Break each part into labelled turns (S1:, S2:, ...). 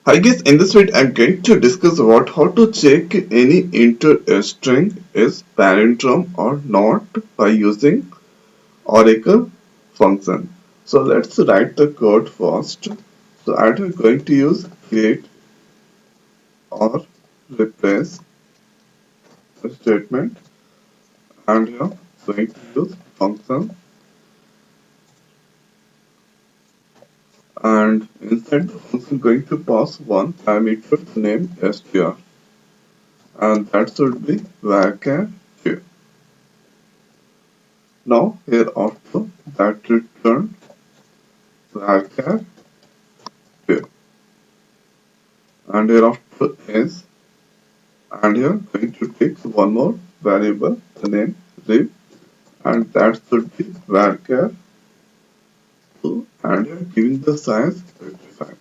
S1: Hi guys, in this video I'm going to discuss about how to check any integer string is palindrome or not by using Oracle function. So let's write the code first. So I'm going to use create or replace statement, and here going to use function, and inside the function going to pass one parameter named str, and that should be varchar. Now here after that return varchar div, and here after is, and here going to take one more variable the name div, and that should be varchar 2, and here giving the size 55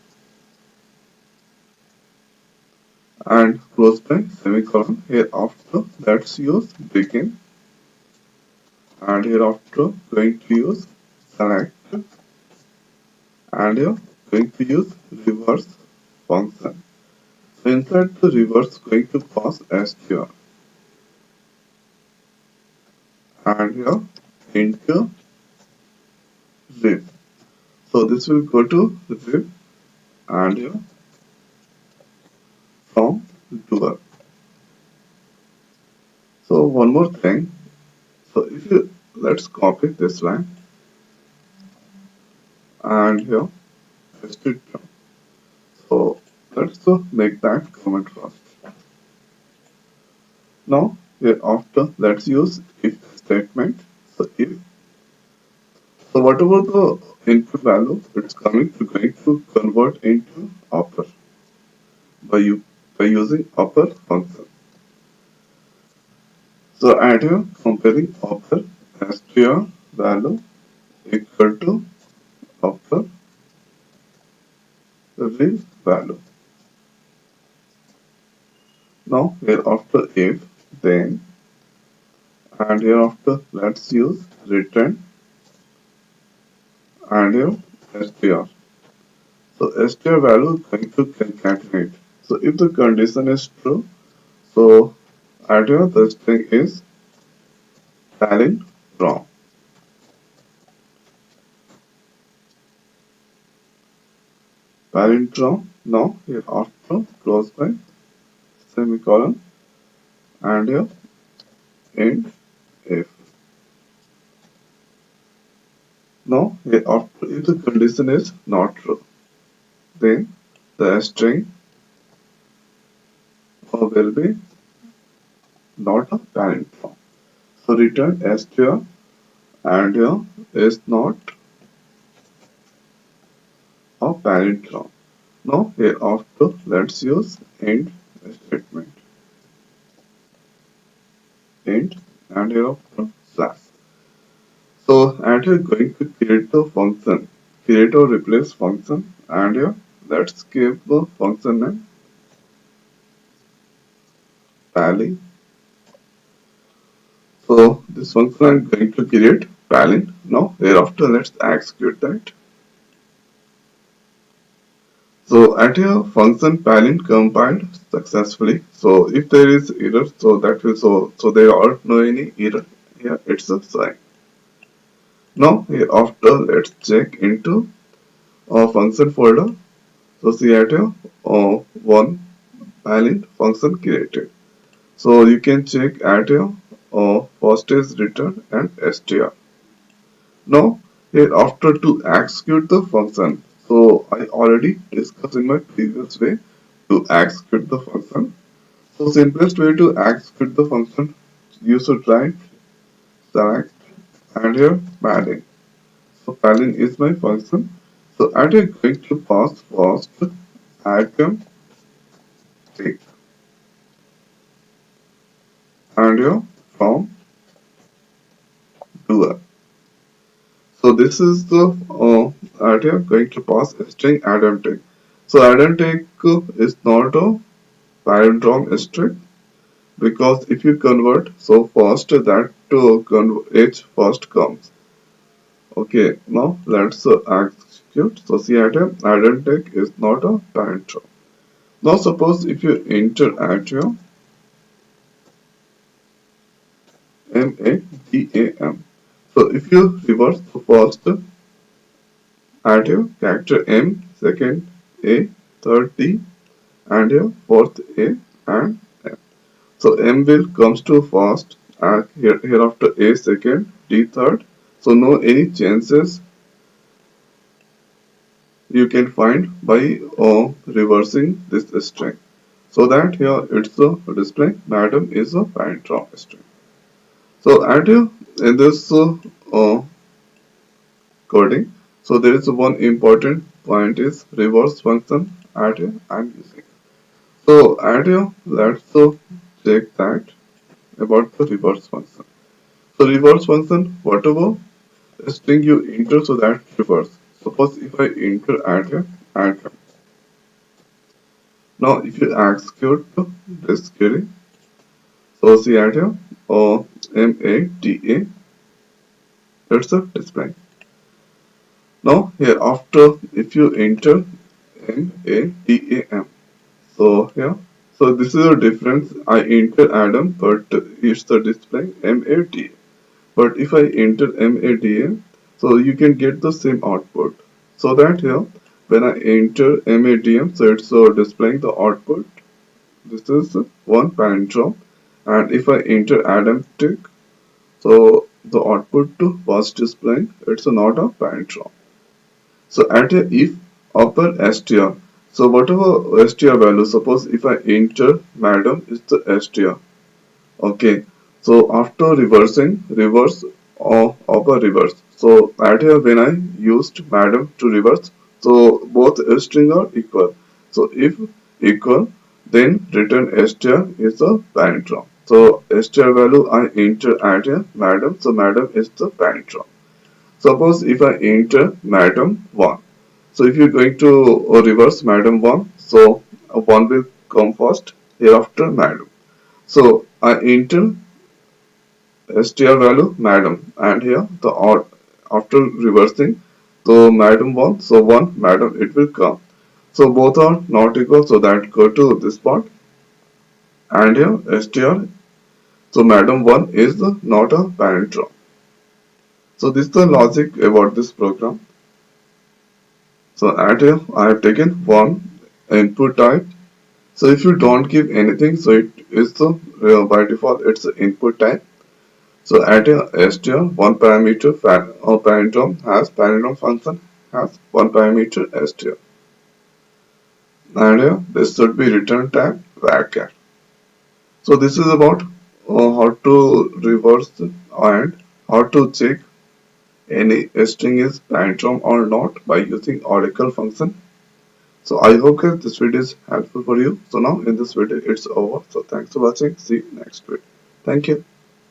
S1: and close by semicolon. Here after let's use begin, and here after going to use select, and here going to use reverse function. So inside the reverse going to pass str, and here into zip. So this will go to zip, and here from doer. So one more thing. So if you let's copy this line, and here paste it down. So let's make that comment first. Now here after let's use if statement. So if, so whatever the input value it's coming to going to convert into upper by you by using upper function. So add here comparing upper str value equal to upper real value. Now here after if, then, and here after let's use return, and here str. So str value is going to concatenate. So if the condition is true, so add here the string is palindrome. Palindrome. Now here after close by semicolon, and here end if. Now here after if the condition is not true, then the string will be not a palindrome. So return str, and here is not a palindrome. Now here after let's use end statement. End, and here after slash. So and here going to create the function, create or replace function, and here let's give the function name pali. So this function I'm going to create palin. Now hereafter let's execute that. So at here function palin compiled successfully. So if there is error, so that will so there are no any error here. It's a sign. Now hereafter let's check into our function folder. So see at here one palin function created. So you can check at here first is return and str. Now here after to execute the function. So I already discussed in my previous way to execute the function. So simplest way to execute the function, you should write select, and here padding. So padding is my function. So I am going to pass first item tick, and here from doer. So this is the item going to pass string item tick. So item tick is not a palindrome string, because if you convert so first that h first comes. Okay, now let's execute. So see item identity is not a palindrome. Now suppose if you enter at your MADAM. So if you reverse the first add your character M, second A, third D, and your fourth A and M. So M will comes to first, and hereafter A second, D third. So no any chances you can find by reversing this string. So that here it's a display madam is a palindrome string. So at in this coding, so there is one important point is reverse function at I'm using. So at let's check that about the reverse function. So reverse function whatever string you enter so that reverse. Suppose if I enter at now if you execute this query, so see at here or MADA, it's a display. Now here after if you enter MADAM, so here so this is a difference. I enter Adam, but it's the display MADA. But if I enter MADA, so you can get the same output. So that here when I enter MADM, so it's displaying the output. This is one palindrome, and if I enter Adam tick, so the output was displaying. It's not a palindrome. So at a if upper str, so whatever str value, suppose if I enter madam is the str. Okay. So after reversing, reverse or upper reverse. So at here when I used madam to reverse, so both string are equal. So if equal, then return str is a palindrome. So str value I enter at here madam. So madam is the palindrome. Suppose if I enter madam 1. So if you're going to reverse madam 1, so 1 will come first, hereafter madam. So I enter str value madam and here the odd after reversing so madam 1 so 1 madam it will come. So both are not equal so that go to this part and here str so madam 1 is not a palindrome. So this is the logic about this program. So at here I have taken one input type. So if you don't give anything, so it is the by default it's the input type. So at a str, one parameter or palindrome function has one parameter str, and this should be return type varchar. So this is about how to reverse and how to check any string is palindrome or not by using Oracle function. So I hope guys this video is helpful for you. So now in this video it's over. So thanks for watching. See you next video. Thank you.